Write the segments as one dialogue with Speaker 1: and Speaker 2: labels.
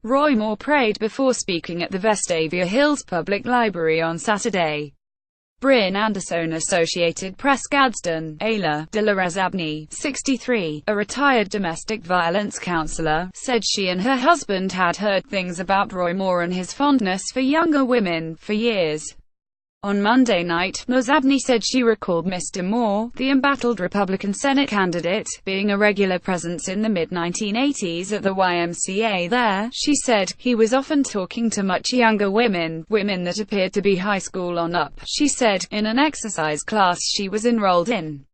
Speaker 1: Roy Moore prayed before speaking at the Vestavia Hills Public Library on Saturday. Brynn AndersonAssociated Press GADSDEN, Ayla, Delores Abney, 63, a retired domestic violence counselor, said she and her husband had heard things about Roy Moore and his fondness for younger women for years. On Monday night, Ms. Abney said she recalled Mr. Moore, the embattled Republican Senate candidate, being a regular presence in the mid-1980s at the YMCA there. She said, "He was often talking to much younger women that appeared to be high school on up," she said, in an exercise class she was enrolled in.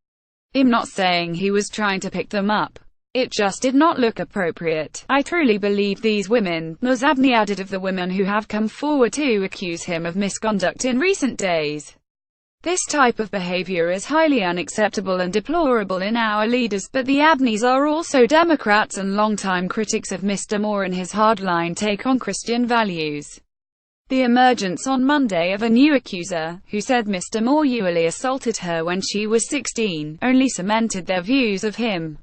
Speaker 1: "I'm not saying he was trying to pick them up. It just did not look appropriate. I truly believe these women," Ms. Abney added of the women who have come forward to accuse him of misconduct in recent days. "This type of behavior is highly unacceptable and deplorable in our leaders, but the Abneys are also Democrats and longtime critics of Mr. Moore and his hardline take on Christian values." The emergence on Monday of a new accuser, who said Mr. Moore sexually assaulted her when she was 16, only cemented their views of him.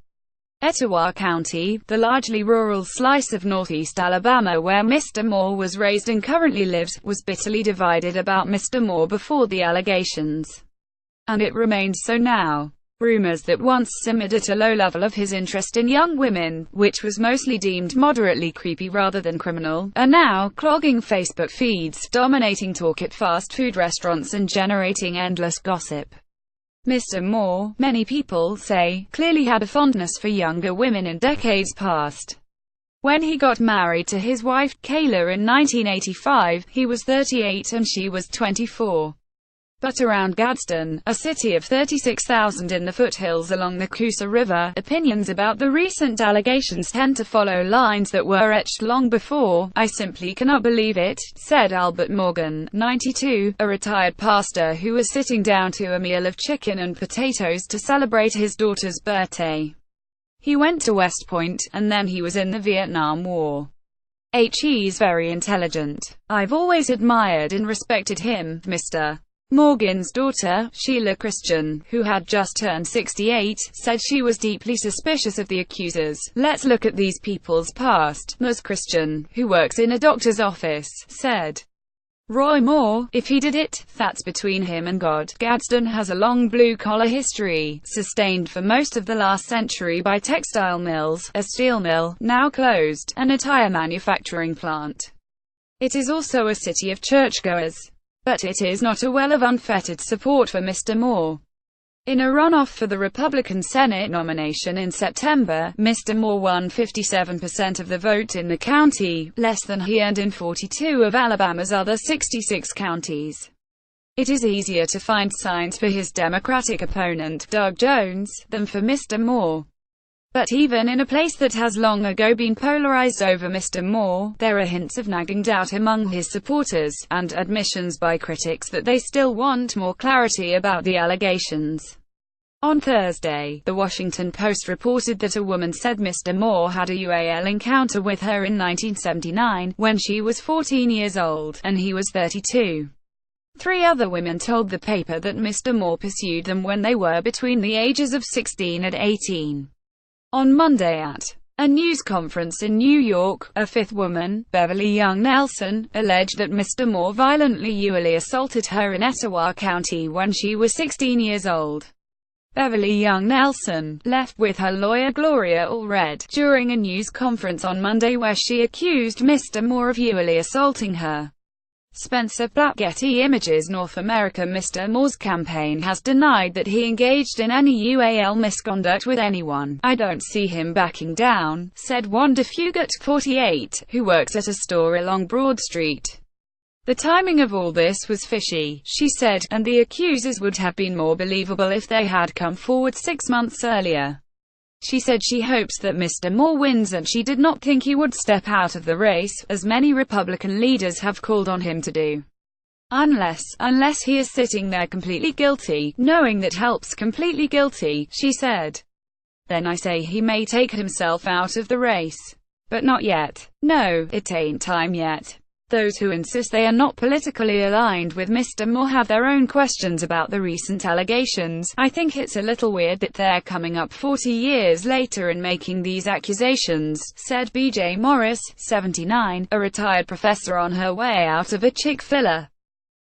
Speaker 1: Etowah County, the largely rural slice of northeast Alabama where Mr. Moore was raised and currently lives, was bitterly divided about Mr. Moore before the allegations. And it remains so now. Rumors that once simmered at a low level of his interest in young women, which was mostly deemed moderately creepy rather than criminal, are now clogging Facebook feeds, dominating talk at fast food restaurants and generating endless gossip. Mr. Moore, many people say, clearly had a fondness for younger women in decades past. When he got married to his wife, Kayla, in 1985, he was 38 and she was 24. But around Gadsden, a city of 36,000 in the foothills along the Coosa River, opinions about the recent allegations tend to follow lines that were etched long before. "I simply cannot believe it," said Albert Morgan, 92, a retired pastor who was sitting down to a meal of chicken and potatoes to celebrate his daughter's birthday. "He went to West Point, and then he was in the Vietnam War. He's very intelligent. I've always admired and respected him." Mr. Morgan's daughter, Sheila Christian, who had just turned 68, said she was deeply suspicious of the accusers. "Let's look at these people's past," Ms. Christian, who works in a doctor's office, said. "Roy Moore, if he did it, that's between him and God." Gadsden has a long blue-collar history, sustained for most of the last century by textile mills, a steel mill, now closed, and a tire manufacturing plant. It is also a city of churchgoers. But it is not a well of unfettered support for Mr. Moore. In a runoff for the Republican Senate nomination in September, Mr. Moore won 57% of the vote in the county, less than he earned in 42 of Alabama's other 66 counties. It is easier to find signs for his Democratic opponent, Doug Jones, than for Mr. Moore. But even in a place that has long ago been polarized over Mr. Moore, there are hints of nagging doubt among his supporters, and admissions by critics that they still want more clarity about the allegations. On Thursday, The Washington Post reported that a woman said Mr. Moore had a UAL encounter with her in 1979, when she was 14 years old, and he was 32. 3 other women told the paper that Mr. Moore pursued them when they were between the ages of 16 and 18. On Monday at a news conference in New York, a 5th woman, Beverly Young Nelson, alleged that Mr. Moore violently sexually assaulted her in Etowah County when she was 16 years old. Beverly Young Nelson left with her lawyer Gloria Allred during a news conference on Monday where she accused Mr. Moore of sexually assaulting her. Spencer Platt, Getty Images North America. Mr. Moore's campaign has denied that he engaged in any UAL misconduct with anyone. "I don't see him backing down," said Wanda Fugate, 48, who works at a store along Broad Street. "The timing of all this was fishy," she said, "and the accusers would have been more believable if they had come forward 6 months earlier." She said she hopes that Mr. Moore wins and she did not think he would step out of the race, as many Republican leaders have called on him to do. Unless he is sitting there completely guilty, knowing that helps completely guilty, she said. "Then I say he may take himself out of the race. But not yet. No, it ain't time yet. Those who insist they are not politically aligned with Mr. Moore have their own questions about the recent allegations. I think it's a little weird that they're coming up 40 years later and making these accusations, said B.J. Morris, 79, a retired professor on her way out of a Chick-fil-A.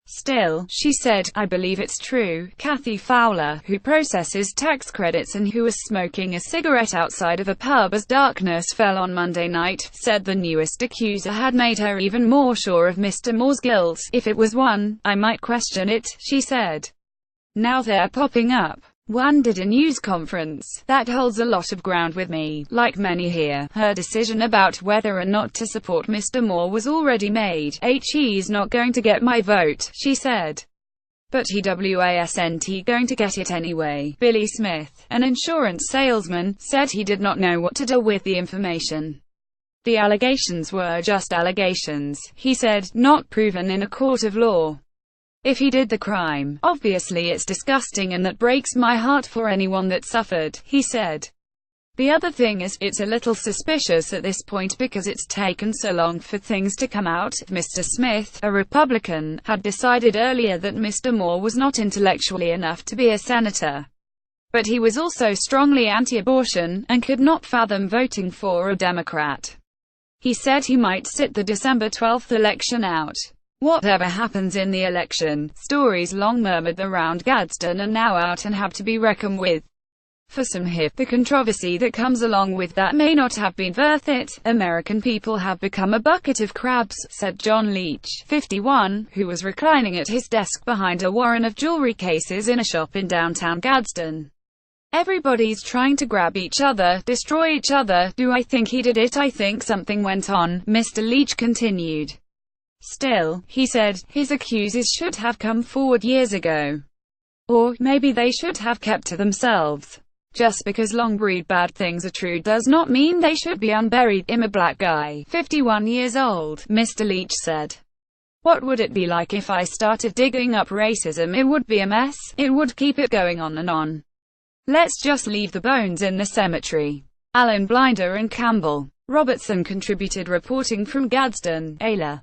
Speaker 1: Still, she said, I believe it's true. Kathy Fowler, who processes tax credits and who was smoking a cigarette outside of a pub as darkness fell on Monday night, said the newest accuser had made her even more sure of Mr. Moore's guilt. If it was one, I might question it, she said. Now they're popping up. One did a news conference. That holds a lot of ground with me. Like many here, her decision about whether or not to support Mr. Moore was already made. He's not going to get my vote, she said. But he wasn't going to get it anyway. Billy Smith, an insurance salesman, said he did not know what to do with the information. The allegations were just allegations, he said, not proven in a court of law. If he did the crime, obviously it's disgusting and that breaks my heart for anyone that suffered, he said. The other thing is, it's a little suspicious at this point because it's taken so long for things to come out. Mr. Smith, a Republican, had decided earlier that Mr. Moore was not intellectually enough to be a senator. But he was also strongly anti-abortion, and could not fathom voting for a Democrat. He said he might sit the December 12th election out. Whatever happens in the election, stories long murmured around Gadsden are now out and have to be reckoned with. For some the controversy that comes along with that may not have been worth it. American people have become a bucket of crabs, said John Leach, 51, who was reclining at his desk behind a warren of jewelry cases in a shop in downtown Gadsden. Everybody's trying to grab each other, destroy each other. Do I think he did it? I think something went on, Mr. Leach continued. Still, he said, his accusers should have come forward years ago. Or, maybe they should have kept to themselves. Just because long-breed bad things are true does not mean they should be unburied. I'm a black guy, 51 years old, Mr. Leach said. What would it be like if I started digging up racism? It would be a mess. It would keep it going on and on. Let's just leave the bones in the cemetery. Alan Blinder and Campbell Robertson contributed, reporting from Gadsden, Ayla.